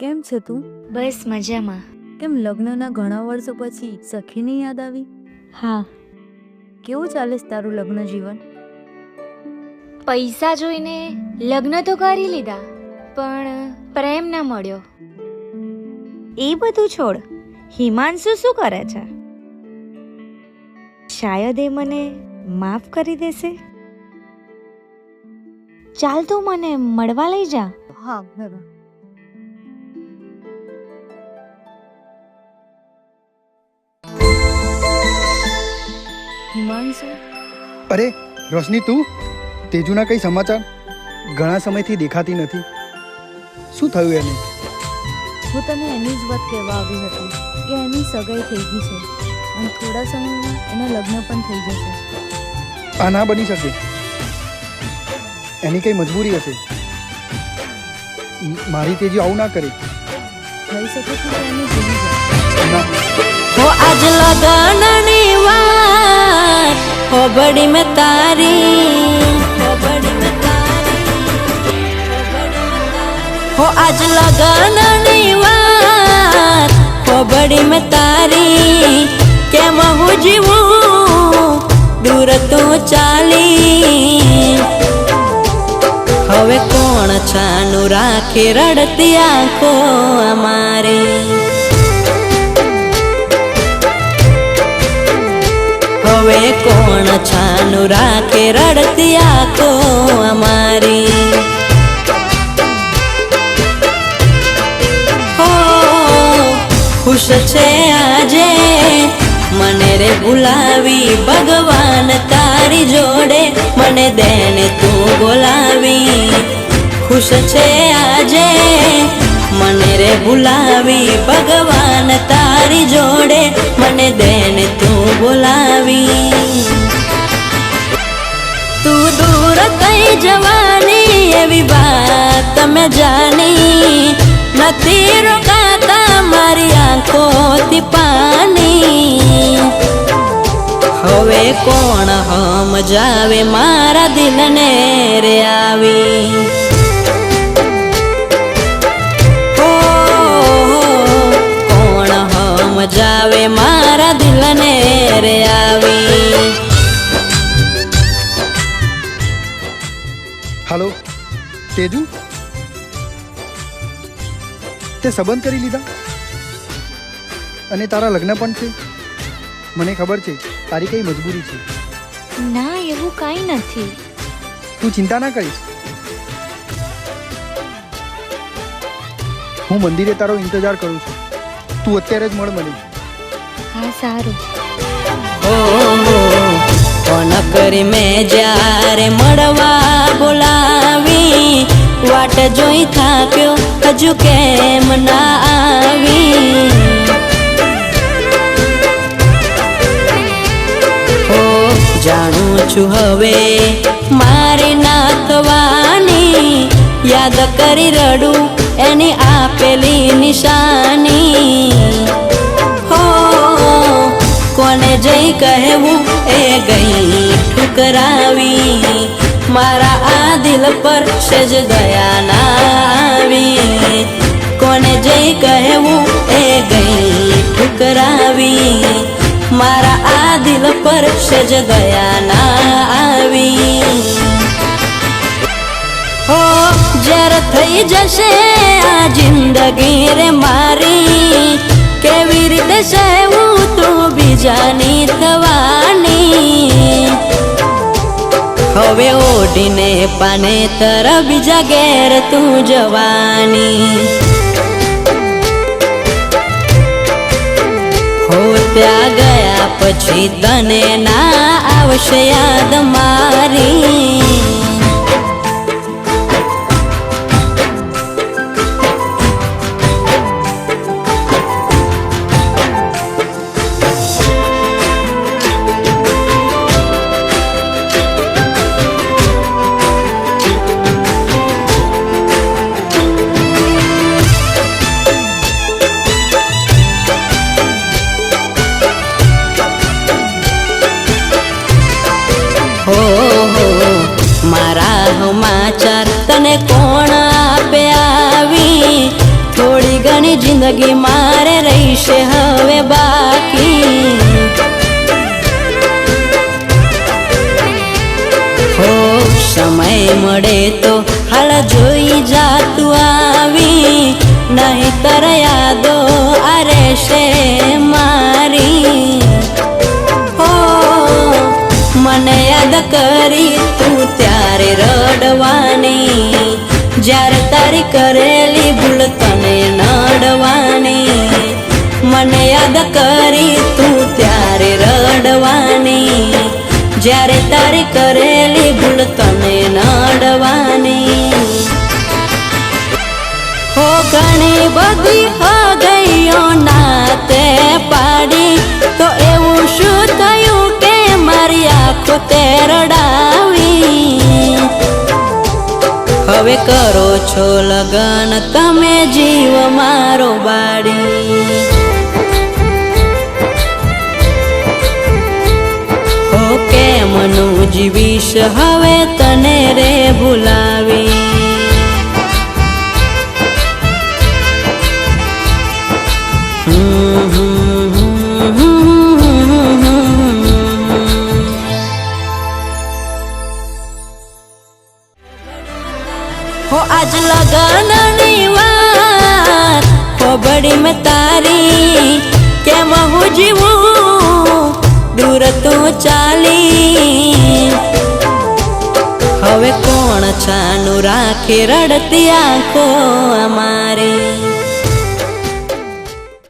કેમ છે તું? બસ મજામાં. કેમ લગ્નના ઘણા વર્ષો પછી સખીની યાદ આવી? હા, કેવું ચાલે છે તારું લગ્ન જીવન? પૈસા જોઈને લગ્ન તો કરી લીધા, પણ પ્રેમ ના મળ્યો. એ બધું છોડ. હિમાંશુ શું કરે છે? શાયદ એ મને માફ કરી દેશે. ચાલ તું મને મળવા લઈ જા. હા બરાબર. હિમાંશુ, અરે રોશની, તું તેજુના કઈ સમાચાર? ઘણા સમયથી દેખાતી નથી. શું થયું એને? હું તને એની જ વાત કહેવા આવી હતી કે એની સગાઈ થઈ ગઈ છે અને થોડા સમયમાં એના લગ્ન પણ થઈ જશે. આ ના બની શકે. એની કઈ મજબૂરી હશે. મારી તેજી આવું ના કરે. થઈ શકે છે કે એને ભૂલી જાય. ના, હો આજ લગનની વાત હો બડી મેં તારી, હો આજ લગનની વાત હો બડી મેં તારી. કેમ હું જીવું દૂર તું ચાલી. હવે કોણ છાનું રાખે રડતી આંખો અમારી. હવે કોણ છાનું રાખે રડતી આંખો અમારી. હો ખુશ છે આજે મને રે ભૂલાવી ભગવાન તારી જોડે મને દેને તું બોલાવી. ખુશ છે આજે મને રે ભૂલાવી ભગવાન તારી જોડે મને દેને તું બોલાવી. તું દૂર કઈ જવાની એવી વાત તમે જાની. નથી રોકાતા મારી આંખોથી પાણી. હવે કોણ સમજાવે મારા દિલને રે આવી. કોણ સમજાવે મારા દિલને રે આવી. હાલો તેજુ, તે સંબંધ કરી લીધા અને તારા લગ્ન પણ છે. મને ખબર છે તારી કઈ મજબૂરી છે. ના, એવું કાંઈ નથી. તું ચિંતા ના કરીશ. હું મંદિરે તારો ઇંતજાર કરું છું. તું અત્યારે જ મળ મને. હા, સારું. ફોન કરી મેં જ્યારે મળવા બોલાવી. વાટ જોઈ થાક્યો હજુ કેમ ના આવી. હો જાણું છું હવે મારી ના થવાની. યાદ કરી રડું એની આપેલી નિશાની. હો કોને જઈ કહેવું એ ગઈ ઠુકરાવી. મારા આ દિલ પર સેજ દયા ના આવી. કોને જઈ કહેવું એ ગઈ ઠુકરાવી. મારા આ દિલ પર સેજ દયા ના આવી. હો જ્યારે થઈ જશે આ જિંદગી રે મારી. કેવી રીતે સહેવું તું બીજાની થવાની. હવે ઓઢીને પાને તર બીજા ઘેર તું જવાની. હો ત્યાં ગયા પછી તને ના આવશે યાદ મારી. મારા સમાચાર તને કોણ આપે આવી. થોડી થોડી ઘણી જિંદગી મારે રહીશે હવે બાકી. હો સમય મળે તો હાલ જોઈ જાતું આવી, નહીતર યાદો આ રહેશે મારી. હો મને યાદ કરી તું ત્યારે રડવાની, જ્યારે તારી કરેલી ભૂલ તને નડવાની. મને યાદ કરી તું ત્યારે રડવાની, જ્યારે તારી કરેલી ભૂલ તને નડવાની. હો ઘણી બધી હો ગઈઓ નાતે પાડી, તો એવું શું થયું કે મારી આંખો તે રડાવી. હવે કરો છો લગન તમે જીવ મારો બાળી. હો કેમનું જીવીશ હવે તને રે ભૂલાવી. હો આજ લગનની વાત ખોબડી મેં તારી, કેમ હું જીવું દૂર તું ચાલી. હવે કોણ છાનું રાખે રડતી આંખો અમારી.